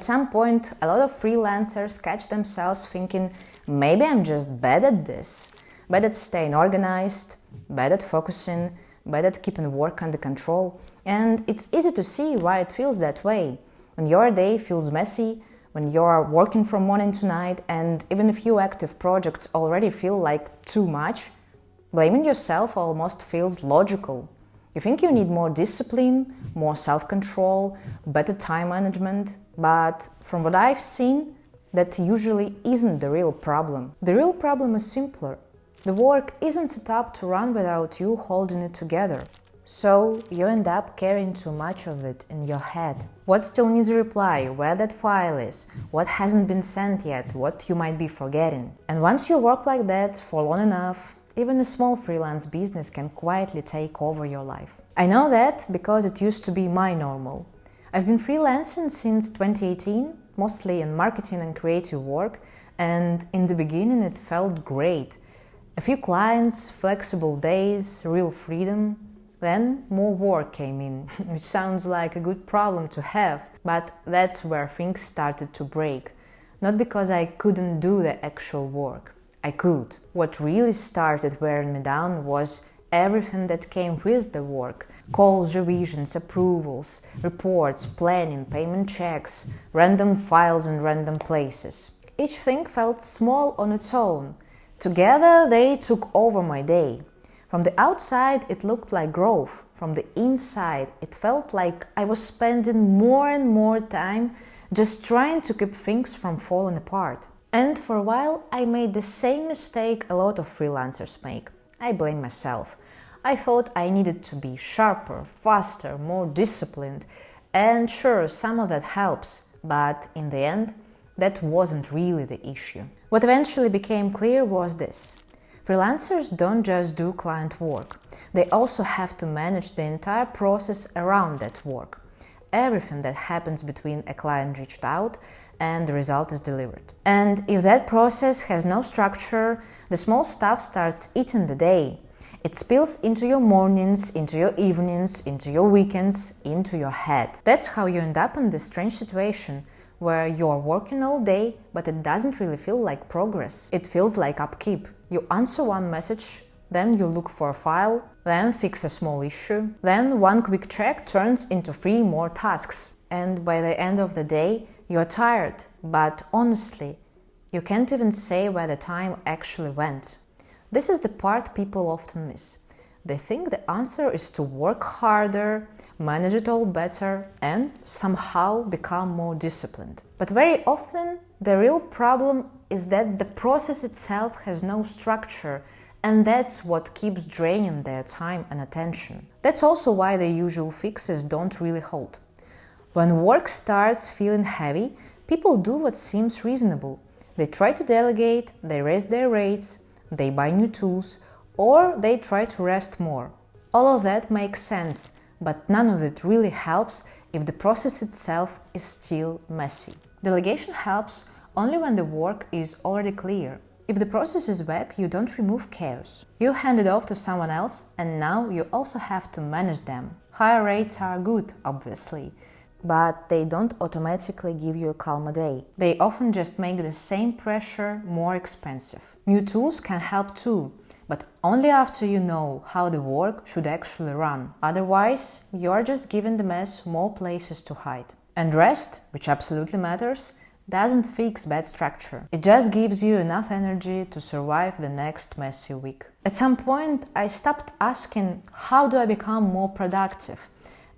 At some point, a lot of freelancers catch themselves thinking, maybe I'm just bad at this, bad at staying organized, bad at focusing, bad at keeping work under control. And it's easy to see why it feels that way. When your day feels messy, when you're working from morning to night, and even a few active projects already feel like too much, blaming yourself almost feels logical. You think you need more discipline, more self-control, better time management, but from what I've seen, that usually isn't the real problem. The real problem is simpler. The work isn't set up to run without you holding it together. So you end up carrying too much of it in your head. What still needs a reply, where that file is, what hasn't been sent yet, what you might be forgetting. And once you work like that for long enough, even a small freelance business can quietly take over your life. I know that because it used to be my normal. I've been freelancing since 2018, mostly in marketing and creative work, and in the beginning it felt great. A few clients, flexible days, real freedom. Then more work came in, which sounds like a good problem to have, but that's where things started to break. Not because I couldn't do the actual work. I could. What really started wearing me down was everything that came with the work. Calls, revisions, approvals, reports, planning, payment checks, random files in random places. Each thing felt small on its own. Together they took over my day. From the outside it looked like growth. From the inside it felt like I was spending more and more time just trying to keep things from falling apart. And for a while I made the same mistake a lot of freelancers make. I blame myself. I thought I needed to be sharper, faster, more disciplined, and sure, some of that helps, but in the end, that wasn't really the issue. What eventually became clear was this. Freelancers don't just do client work. They also have to manage the entire process around that work. Everything that happens between a client reached out and the result is delivered. And if that process has no structure, the small stuff starts eating the day. It spills into your mornings, into your evenings, into your weekends, into your head. That's how you end up in this strange situation where you're working all day, but it doesn't really feel like progress. It feels like upkeep. You answer one message, then you look for a file, then fix a small issue, then one quick check turns into 3 more tasks. And by the end of the day, you're tired, but honestly, you can't even say where the time actually went. This is the part people often miss. They think the answer is to work harder, manage it all better, and somehow become more disciplined. But very often, the real problem is that the process itself has no structure, and that's what keeps draining their time and attention. That's also why the usual fixes don't really hold. When work starts feeling heavy, people do what seems reasonable. They try to delegate, they raise their rates, they buy new tools, or they try to rest more. All of that makes sense, but none of it really helps if the process itself is still messy. Delegation helps only when the work is already clear. If the process is vague, you don't remove chaos. You hand it off to someone else, and now you also have to manage them. Higher rates are good, obviously, but they don't automatically give you a calmer day. They often just make the same pressure more expensive. New tools can help too, but only after you know how the work should actually run. Otherwise, you're just giving the mess more places to hide. And rest, which absolutely matters, doesn't fix bad structure. It just gives you enough energy to survive the next messy week. At some point, I stopped asking, how do I become more productive?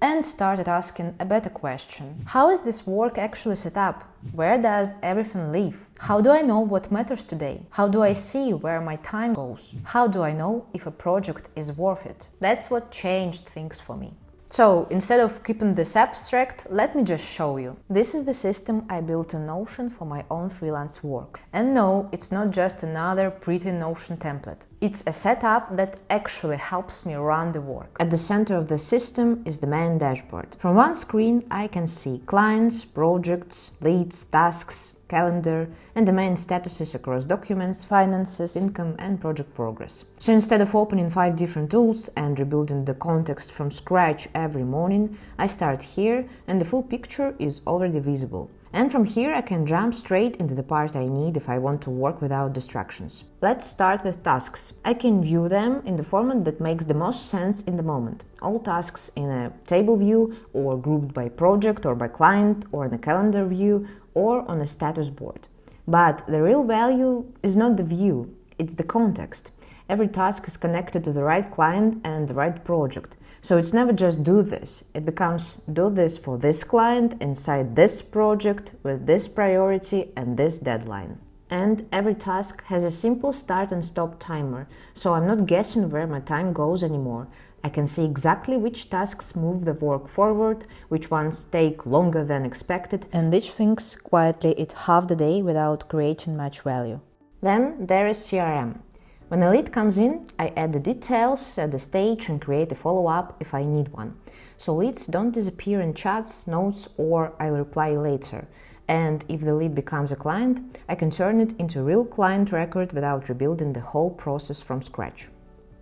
And started asking a better question. How is this work actually set up? Where does everything live? How do I know what matters today? How do I see where my time goes? How do I know if a project is worth it? That's what changed things for me. So, instead of keeping this abstract, let me just show you. This is the system I built in Notion for my own freelance work. And no, it's not just another pretty Notion template. It's a setup that actually helps me run the work. At the center of the system is the main dashboard. From one screen, I can see clients, projects, leads, tasks, calendar, and the main statuses across documents, finances, income, and project progress. So instead of opening 5 different tools and rebuilding the context from scratch every morning, I start here and the full picture is already visible. And from here I can jump straight into the part I need if I want to work without distractions. Let's start with tasks. I can view them in the format that makes the most sense in the moment. All tasks in a table view, or grouped by project or by client, or in a calendar view, or on a status board. But the real value is not the view, it's the context. Every task is connected to the right client and the right project. So it's never just do this. It becomes do this for this client inside this project with this priority and this deadline. And every task has a simple start and stop timer, so I'm not guessing where my time goes anymore. I can see exactly which tasks move the work forward, which ones take longer than expected, and which things quietly eat half the day without creating much value. Then there is CRM. When a lead comes in, I add the details, set the stage, and create a follow-up if I need one. So leads don't disappear in chats, notes, or I'll reply later. And if the lead becomes a client, I can turn it into a real client record without rebuilding the whole process from scratch.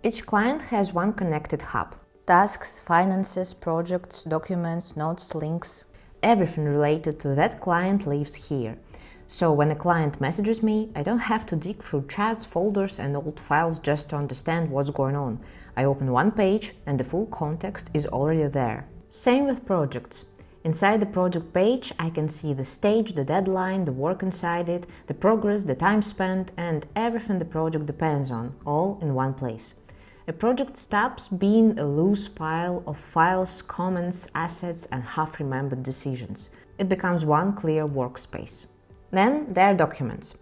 Each client has one connected hub. Tasks, finances, projects, documents, notes, links. Everything related to that client lives here. So when a client messages me, I don't have to dig through chats, folders and old files just to understand what's going on. I open one page and the full context is already there. Same with projects. Inside the project page, I can see the stage, the deadline, the work inside it, the progress, the time spent, and everything the project depends on, all in one place. A project stops being a loose pile of files, comments, assets, and half-remembered decisions. It becomes one clear workspace. Then there are documents.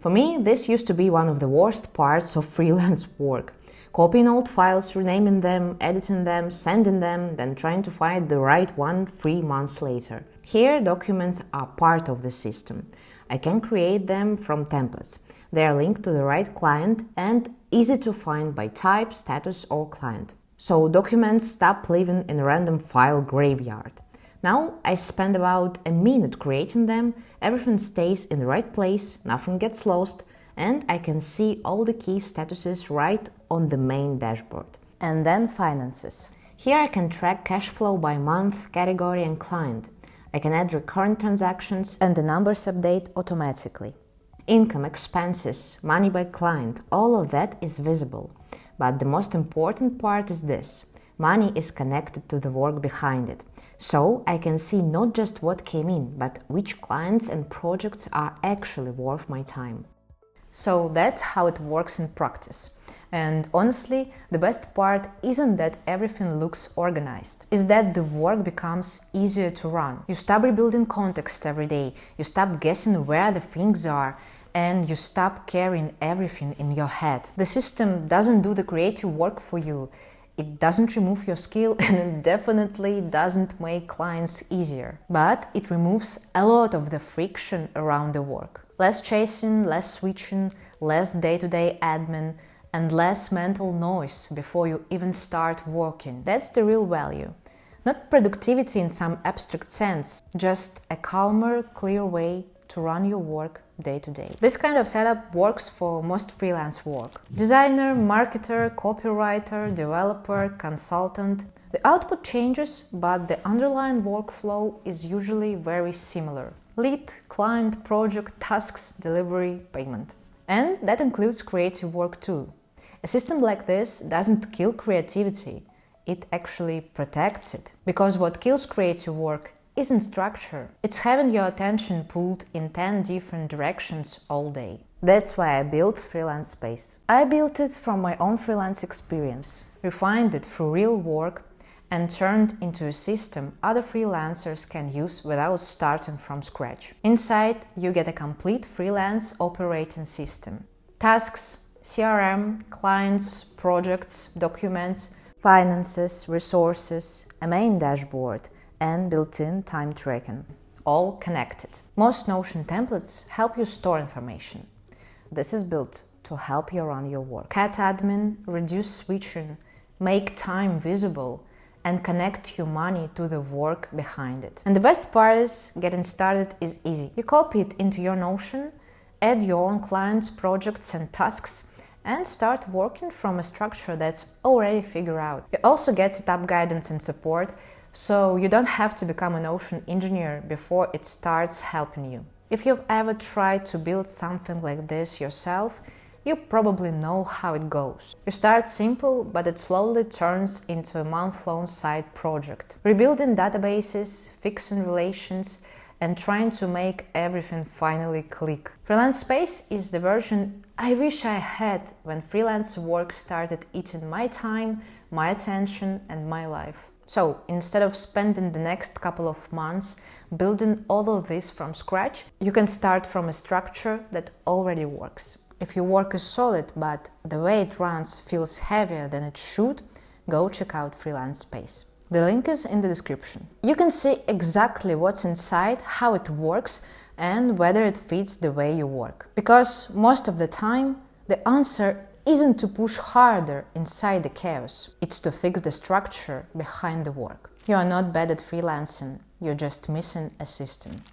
For me, this used to be one of the worst parts of freelance work. Copying old files, renaming them, editing them, sending them, then trying to find the right one 3 months later. Here, documents are part of the system. I can create them from templates. They are linked to the right client and easy to find by type, status, or client. So documents stop living in a random file graveyard. Now I spend about a minute creating them, everything stays in the right place, nothing gets lost, and I can see all the key statuses right on the main dashboard. And then finances. Here I can track cash flow by month, category and client. I can add recurrent transactions and the numbers update automatically. Income, expenses, money by client, all of that is visible. But the most important part is this. Money is connected to the work behind it. So I can see not just what came in, but which clients and projects are actually worth my time. So that's how it works in practice. And honestly, the best part isn't that everything looks organized. It's that the work becomes easier to run. You stop rebuilding context every day. You stop guessing where the things are. And you stop carrying everything in your head. The system doesn't do the creative work for you. It doesn't remove your skill and it definitely doesn't make clients easier. But it removes a lot of the friction around the work. Less chasing, less switching, less day-to-day admin, and less mental noise before you even start working. That's the real value. Not productivity in some abstract sense, just a calmer, clear way to run your work day to day. This kind of setup works for most freelance work. Designer, marketer, copywriter, developer, consultant. The output changes, but the underlying workflow is usually very similar. Lead, client, project, tasks, delivery, payment. And that includes creative work too. A system like this doesn't kill creativity, it actually protects it. Because what kills creative work isn't structure, it's having your attention pulled in 10 different directions all day. That's why I built Freelance Space. I built it from my own freelance experience, refined it through real work, and turned into a system other freelancers can use without starting from scratch. Inside, you get a complete freelance operating system. Tasks, CRM, clients, projects, documents, finances, resources, a main dashboard, and built-in time tracking, all connected. Most Notion templates help you store information. This is built to help you run your work. Cat admin, reduce switching, make time visible, and connect your money to the work behind it. And the best part is, getting started is easy. You copy it into your Notion, add your own clients, projects, and tasks, and start working from a structure that's already figured out. You also get setup guidance and support, so you don't have to become an ocean engineer before it starts helping you. If you've ever tried to build something like this yourself, you probably know how it goes. You start simple, but it slowly turns into a month-long side project. Rebuilding databases, fixing relations, and trying to make everything finally click. Freelance Space is the version I wish I had when freelance work started eating my time, my attention, and my life. So, instead of spending the next couple of months building all of this from scratch, you can start from a structure that already works. If your work is solid, but the way it runs feels heavier than it should, go check out Freelance Space. The link is in the description. You can see exactly what's inside, how it works, and whether it fits the way you work. Because most of the time, the answer isn't to push harder inside the chaos, it's to fix the structure behind the work. You are not bad at freelancing, you're just missing a system.